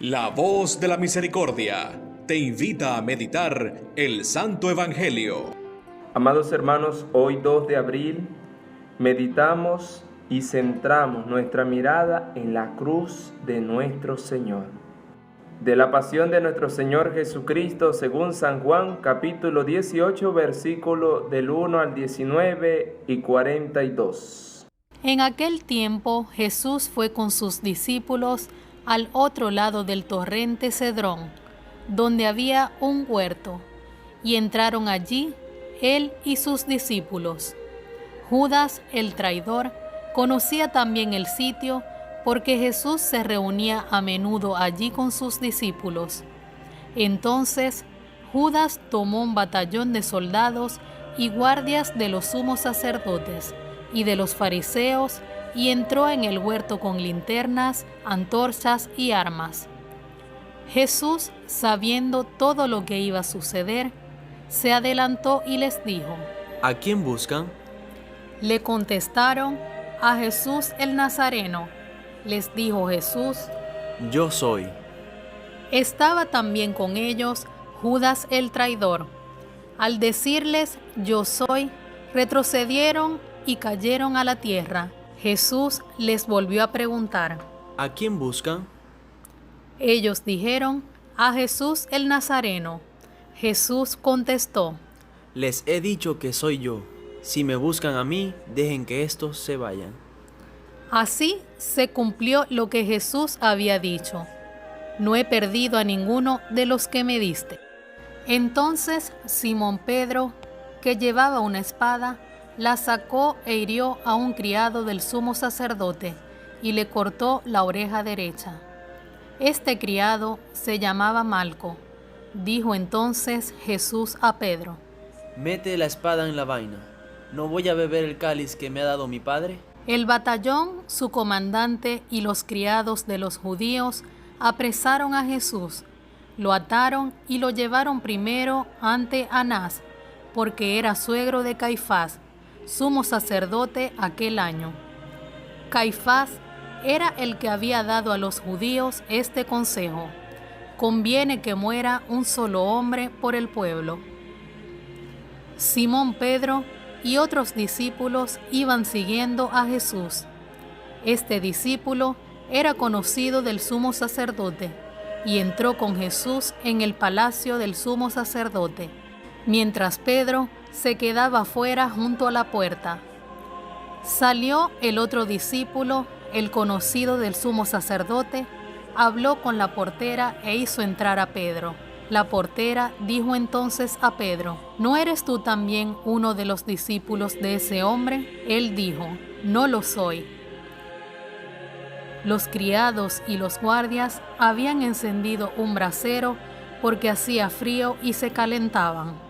La voz de la misericordia te invita a meditar el Santo Evangelio. Amados hermanos, hoy 2 de abril meditamos y centramos nuestra mirada en la cruz de nuestro Señor. De la pasión de nuestro Señor Jesucristo según San Juan, capítulo 18, versículo del 1 al 19 y 42. En aquel tiempo Jesús fue con sus discípulos al otro lado del torrente Cedrón, donde había un huerto, y entraron allí él y sus discípulos. Judas, el traidor, conocía también el sitio, porque Jesús se reunía a menudo allí con sus discípulos. Entonces Judas tomó un batallón de soldados y guardias de los sumos sacerdotes y de los fariseos, y entró en el huerto con linternas, antorchas y armas. Jesús, sabiendo todo lo que iba a suceder, se adelantó y les dijo: ¿A quién buscan? Le contestaron: a Jesús el Nazareno. Les dijo Jesús: Yo soy. Estaba también con ellos Judas el traidor. Al decirles: yo soy, retrocedieron y cayeron a la tierra. Jesús les volvió a preguntar: ¿A quién buscan? Ellos dijeron: a Jesús el Nazareno. Jesús contestó: Les he dicho que soy yo. Si me buscan a mí, dejen que estos se vayan. Así se cumplió lo que Jesús había dicho: no he perdido a ninguno de los que me diste. Entonces Simón Pedro, que llevaba una espada, la sacó e hirió a un criado del sumo sacerdote y le cortó la oreja derecha. Este criado se llamaba Malco. Dijo entonces Jesús a Pedro: Mete la espada en la vaina. ¿No voy a beber el cáliz que me ha dado mi padre? El batallón, su comandante y los criados de los judíos apresaron a Jesús, lo ataron y lo llevaron primero ante Anás, porque era suegro de Caifás, sumo sacerdote aquel año. Caifás era el que había dado a los judíos este consejo: conviene que muera un solo hombre por el pueblo. Simón Pedro y otros discípulos iban siguiendo a Jesús. Este discípulo era conocido del sumo sacerdote y entró con Jesús en el palacio del sumo sacerdote, mientras Pedro se quedaba fuera junto a la puerta. Salió el otro discípulo, el conocido del sumo sacerdote, habló con la portera e hizo entrar a Pedro. La portera dijo entonces a Pedro: ¿no eres tú también uno de los discípulos de ese hombre? Él dijo: no lo soy. Los criados y los guardias habían encendido un brasero porque hacía frío y se calentaban.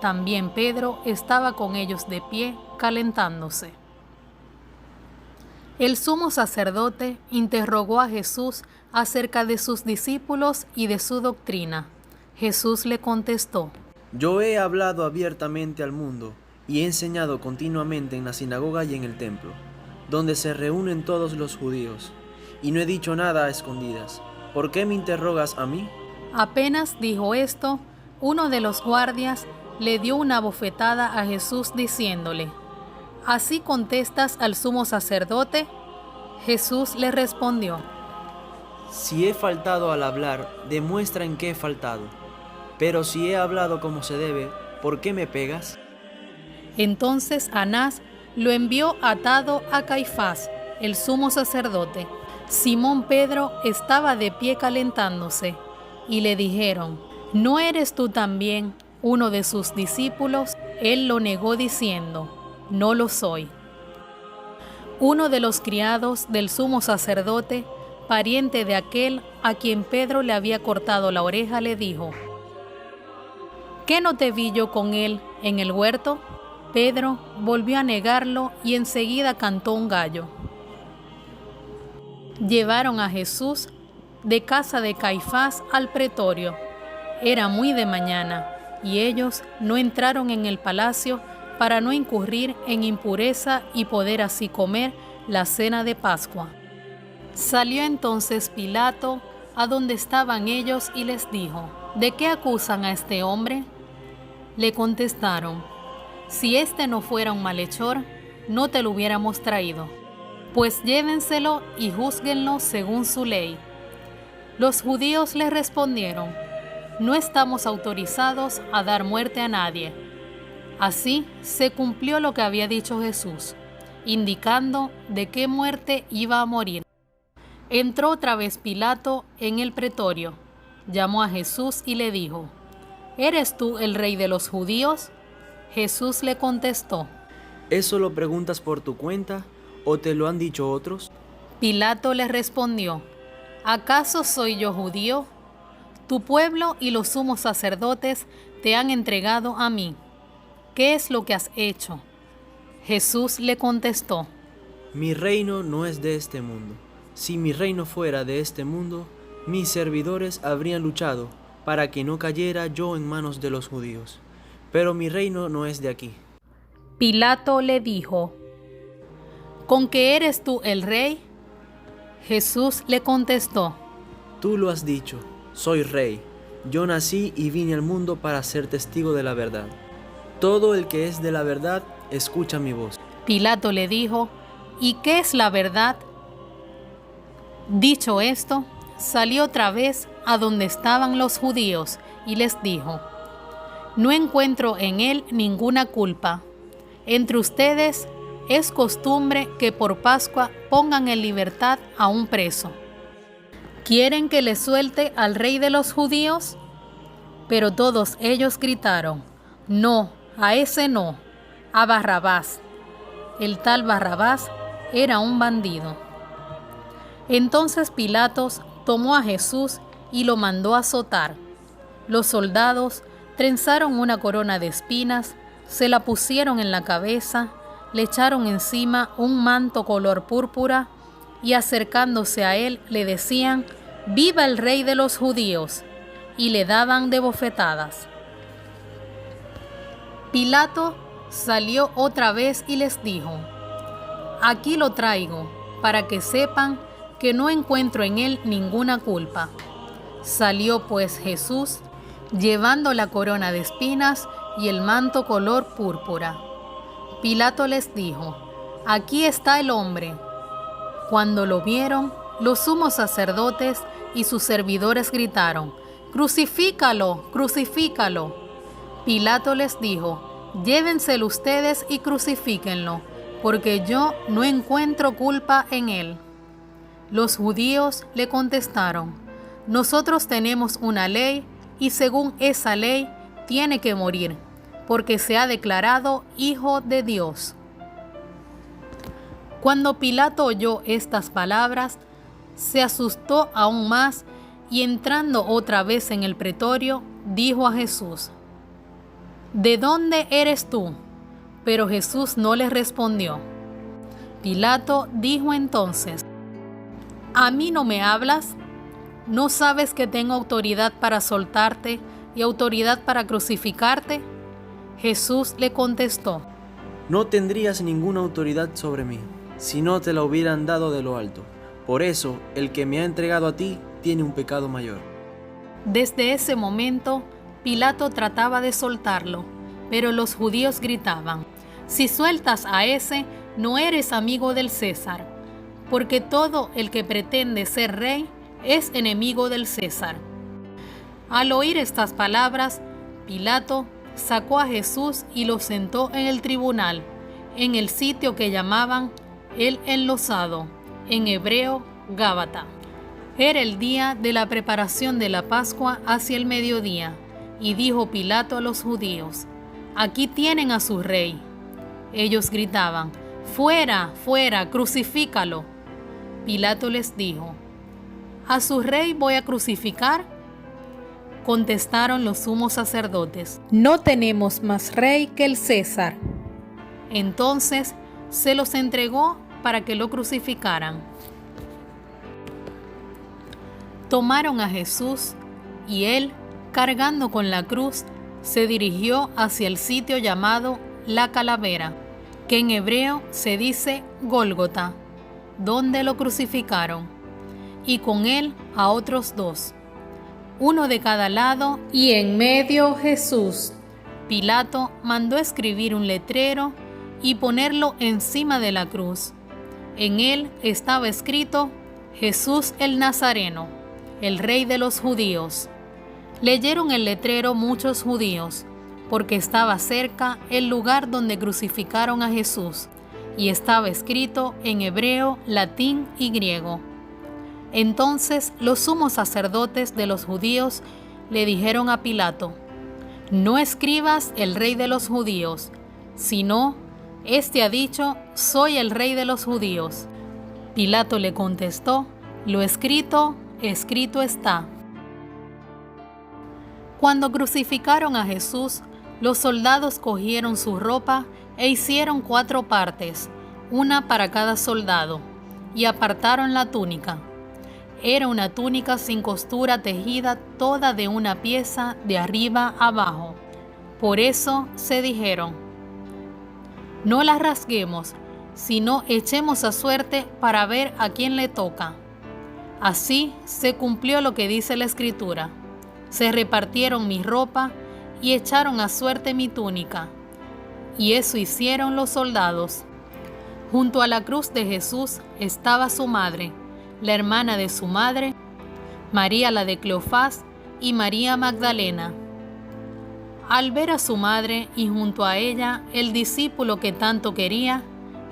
También Pedro estaba con ellos de pie, calentándose. El sumo sacerdote interrogó a Jesús acerca de sus discípulos y de su doctrina. Jesús le contestó: Yo he hablado abiertamente al mundo y he enseñado continuamente en la sinagoga y en el templo, donde se reúnen todos los judíos, y no he dicho nada a escondidas. ¿Por qué me interrogas a mí? Apenas dijo esto, uno de los guardias le dio una bofetada a Jesús diciéndole: ¿así contestas al sumo sacerdote? Jesús le respondió: Si he faltado al hablar, demuestra en qué he faltado. Pero si he hablado como se debe, ¿por qué me pegas? Entonces Anás lo envió atado a Caifás, el sumo sacerdote. Simón Pedro estaba de pie calentándose, y le dijeron: ¿no eres tú también uno de sus discípulos? Él lo negó diciendo: no lo soy. Uno de los criados del sumo sacerdote, pariente de aquel a quien Pedro le había cortado la oreja, le dijo: ¿qué no te vi yo con él en el huerto? Pedro volvió a negarlo y enseguida cantó un gallo. Llevaron a Jesús de casa de Caifás al pretorio. Era muy de mañana, y ellos no entraron en el palacio para no incurrir en impureza y poder así comer la cena de Pascua. Salió entonces Pilato a donde estaban ellos y les dijo: ¿De qué acusan a este hombre? Le contestaron: si este no fuera un malhechor, no te lo hubiéramos traído. Pues llévenselo y júzguenlo según su ley. Los judíos le respondieron: no estamos autorizados a dar muerte a nadie. Así se cumplió lo que había dicho Jesús, indicando de qué muerte iba a morir. Entró otra vez Pilato en el pretorio, llamó a Jesús y le dijo: ¿eres tú el rey de los judíos? Jesús le contestó: ¿eso lo preguntas por tu cuenta o te lo han dicho otros? Pilato le respondió: ¿acaso soy yo judío? Tu pueblo y los sumos sacerdotes te han entregado a mí. ¿Qué es lo que has hecho? Jesús le contestó: Mi reino no es de este mundo. Si mi reino fuera de este mundo, mis servidores habrían luchado para que no cayera yo en manos de los judíos. Pero mi reino no es de aquí. Pilato le dijo: ¿con qué eres tú el rey? Jesús le contestó: Tú lo has dicho, soy rey. Yo nací y vine al mundo para ser testigo de la verdad. Todo el que es de la verdad, escucha mi voz. Pilato le dijo: ¿y qué es la verdad? Dicho esto, salió otra vez a donde estaban los judíos y les dijo: no encuentro en él ninguna culpa. Entre ustedes es costumbre que por Pascua pongan en libertad a un preso. ¿Quieren que le suelte al rey de los judíos? Pero todos ellos gritaron: no, a ese no, a Barrabás. El tal Barrabás era un bandido. Entonces Pilatos tomó a Jesús y lo mandó azotar. Los soldados trenzaron una corona de espinas, se la pusieron en la cabeza, le echaron encima un manto color púrpura y acercándose a él le decían: «¡Viva el rey de los judíos!», y le daban de bofetadas. Pilato salió otra vez y les dijo: «Aquí lo traigo, para que sepan que no encuentro en él ninguna culpa». Salió pues Jesús, llevando la corona de espinas y el manto color púrpura. Pilato les dijo: «Aquí está el hombre». Cuando lo vieron, los sumos sacerdotes y sus servidores gritaron: «¡Crucifícalo! ¡Crucifícalo!». Pilato les dijo: «Llévenselo ustedes y crucifíquenlo, porque yo no encuentro culpa en él». Los judíos le contestaron: «Nosotros tenemos una ley, y según esa ley tiene que morir, porque se ha declarado Hijo de Dios». Cuando Pilato oyó estas palabras, se asustó aún más y entrando otra vez en el pretorio, dijo a Jesús: «¿De dónde eres tú?». Pero Jesús no le respondió. Pilato dijo entonces: «¿A mí no me hablas? ¿No sabes que tengo autoridad para soltarte y autoridad para crucificarte?». Jesús le contestó: No tendrías ninguna autoridad sobre mí, si no te la hubieran dado de lo alto. Por eso, el que me ha entregado a ti tiene un pecado mayor. Desde ese momento, Pilato trataba de soltarlo, pero los judíos gritaban: «Si sueltas a ese, no eres amigo del César, porque todo el que pretende ser rey es enemigo del César». Al oír estas palabras, Pilato sacó a Jesús y lo sentó en el tribunal, en el sitio que llamaban el Enlosado, en hebreo Gábata. Era el día de la preparación de la Pascua hacia el mediodía, y dijo Pilato a los judíos: «Aquí tienen a su rey». Ellos gritaban: «¡Fuera, fuera, crucifícalo!». Pilato les dijo: «¿A su rey voy a crucificar?». Contestaron los sumos sacerdotes: «No tenemos más rey que el César». Entonces se los entregó para que lo crucificaran. Tomaron a Jesús y él, cargando con la cruz, se dirigió hacia el sitio llamado La Calavera, que en hebreo se dice Gólgota, donde lo crucificaron. y con él a otros 2, uno de cada lado y en medio Jesús. Pilato mandó escribir un letrero y ponerlo encima de la cruz. En él estaba escrito: Jesús el Nazareno, el Rey de los Judíos. Leyeron el letrero muchos judíos, porque estaba cerca el lugar donde crucificaron a Jesús, y estaba escrito en hebreo, latín y griego. Entonces los sumos sacerdotes de los judíos le dijeron a Pilato: no escribas el Rey de los Judíos, sino, este ha dicho: soy el Rey de los Judíos. Pilato le contestó: lo escrito, escrito está. Cuando crucificaron a Jesús, los soldados cogieron su ropa e hicieron 4 partes, una para cada soldado, y apartaron la túnica. Era una túnica sin costura, tejida toda de una pieza de arriba abajo. Por eso se dijeron: no la rasguemos, sino echemos a suerte para ver a quién le toca. Así se cumplió lo que dice la Escritura: se repartieron mi ropa y echaron a suerte mi túnica. Y eso hicieron los soldados. Junto a la cruz de Jesús estaba su madre, la hermana de su madre, María la de Cleofás y María Magdalena. Al ver a su madre y junto a ella el discípulo que tanto quería,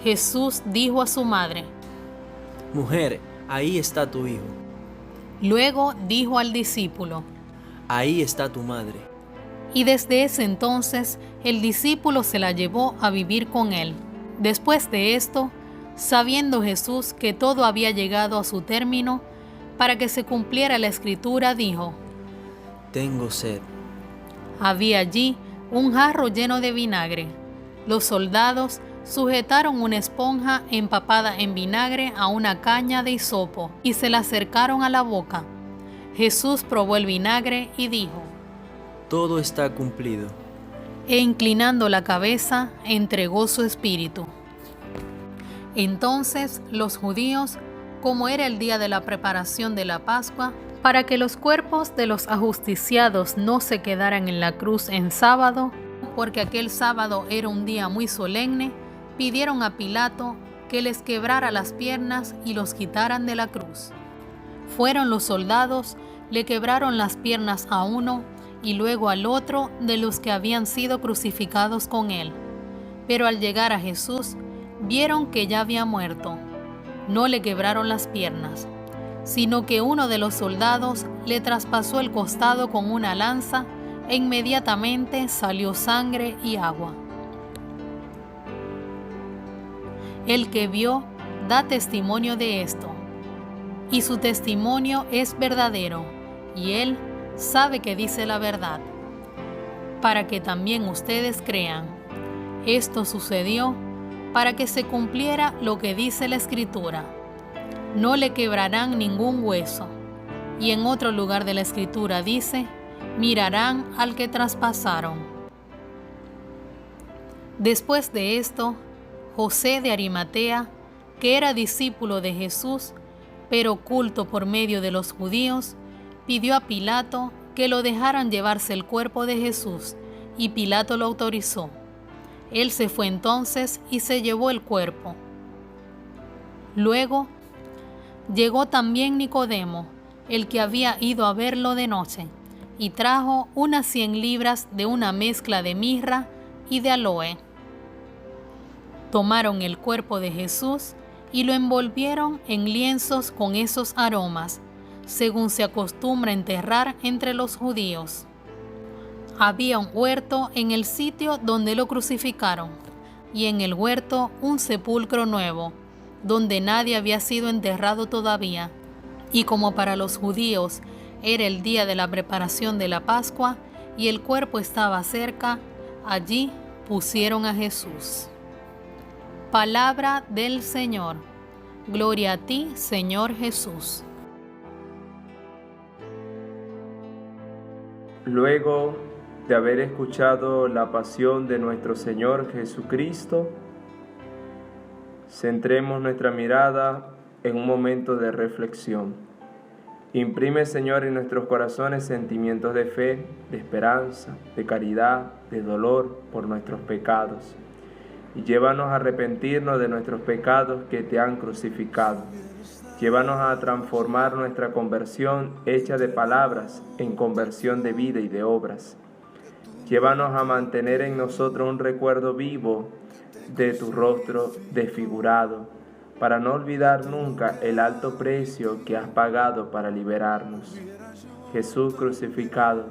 Jesús dijo a su madre: Mujer, ahí está tu hijo. Luego dijo al discípulo: Ahí está tu madre. Y desde ese entonces el discípulo se la llevó a vivir con él. Después de esto, sabiendo Jesús que todo había llegado a su término, para que se cumpliera la Escritura, dijo: Tengo sed. Había allí un jarro lleno de vinagre. Los soldados sujetaron una esponja empapada en vinagre a una caña de hisopo y se la acercaron a la boca. Jesús probó el vinagre y dijo: Todo está cumplido. E inclinando la cabeza, entregó su espíritu. Entonces los judíos, como era el día de la preparación de la Pascua, para que los cuerpos de los ajusticiados no se quedaran en la cruz en sábado, porque aquel sábado era un día muy solemne, pidieron a Pilato que les quebrara las piernas y los quitaran de la cruz. Fueron los soldados, le quebraron las piernas a uno y luego al otro de los que habían sido crucificados con él. Pero al llegar a Jesús, vieron que ya había muerto. No le quebraron las piernas, sino que uno de los soldados le traspasó el costado con una lanza e inmediatamente salió sangre y agua. El que vio da testimonio de esto, y su testimonio es verdadero, y él sabe que dice la verdad, para que también ustedes crean. Esto sucedió para que se cumpliera lo que dice la Escritura: no le quebrarán ningún hueso. Y en otro lugar de la Escritura dice: mirarán al que traspasaron. Después de esto, José de Arimatea, que era discípulo de Jesús, pero oculto por medio de los judíos, pidió a Pilato que lo dejaran llevarse el cuerpo de Jesús, y Pilato lo autorizó. Él se fue entonces y se llevó el cuerpo. Luego llegó también Nicodemo, el que había ido a verlo de noche, y trajo unas 100 libras de una mezcla de mirra y de aloe. Tomaron el cuerpo de Jesús y lo envolvieron en lienzos con esos aromas, según se acostumbra enterrar entre los judíos. Había un huerto en el sitio donde lo crucificaron, y en el huerto un sepulcro nuevo, donde nadie había sido enterrado todavía. Y como para los judíos era el día de la preparación de la Pascua y el cuerpo estaba cerca, allí pusieron a Jesús. Palabra del Señor. Gloria a ti, Señor Jesús. Luego de haber escuchado la pasión de nuestro Señor Jesucristo, centremos nuestra mirada en un momento de reflexión. Imprime, Señor, en nuestros corazones sentimientos de fe, de esperanza, de caridad, de dolor por nuestros pecados. Y llévanos a arrepentirnos de nuestros pecados que te han crucificado. Llévanos a transformar nuestra conversión hecha de palabras en conversión de vida y de obras. Llévanos a mantener en nosotros un recuerdo vivo de tu rostro desfigurado, para no olvidar nunca el alto precio que has pagado para liberarnos. Jesús crucificado,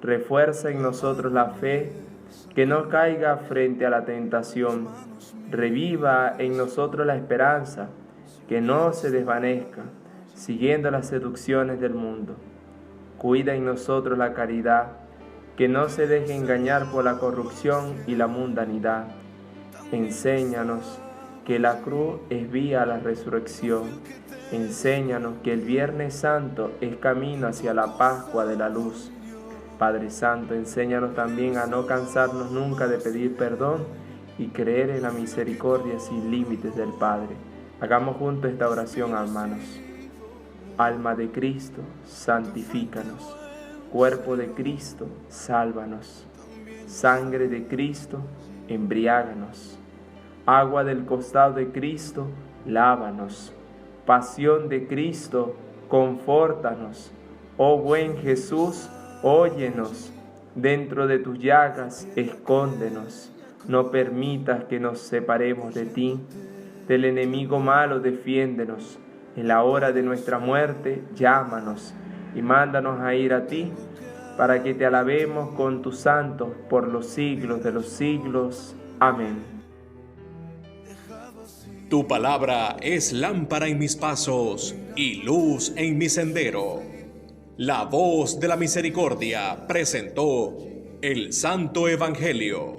refuerza en nosotros la fe, que no caiga frente a la tentación. Reviva en nosotros la esperanza, que no se desvanezca, siguiendo las seducciones del mundo. Cuida en nosotros la caridad, que no se deje engañar por la corrupción y la mundanidad. Enséñanos que la cruz es vía a la resurrección. Enséñanos que el Viernes Santo es camino hacia la Pascua de la luz. Padre Santo, enséñanos también a no cansarnos nunca de pedir perdón y creer en la misericordia sin límites del Padre. Hagamos juntos esta oración, hermanos. Alma de Cristo, santifícanos. Cuerpo de Cristo, sálvanos. Sangre de Cristo, embriáganos. Agua del costado de Cristo, lávanos. Pasión de Cristo, confórtanos. Oh buen Jesús, óyenos. Dentro de tus llagas, escóndenos. No permitas que nos separemos de ti. Del enemigo malo, defiéndenos. En la hora de nuestra muerte, llámanos y mándanos a ir a ti, para que te alabemos con tus santos por los siglos de los siglos. Amén. Tu palabra es lámpara en mis pasos y luz en mi sendero. La Voz de la Misericordia presentó el Santo Evangelio.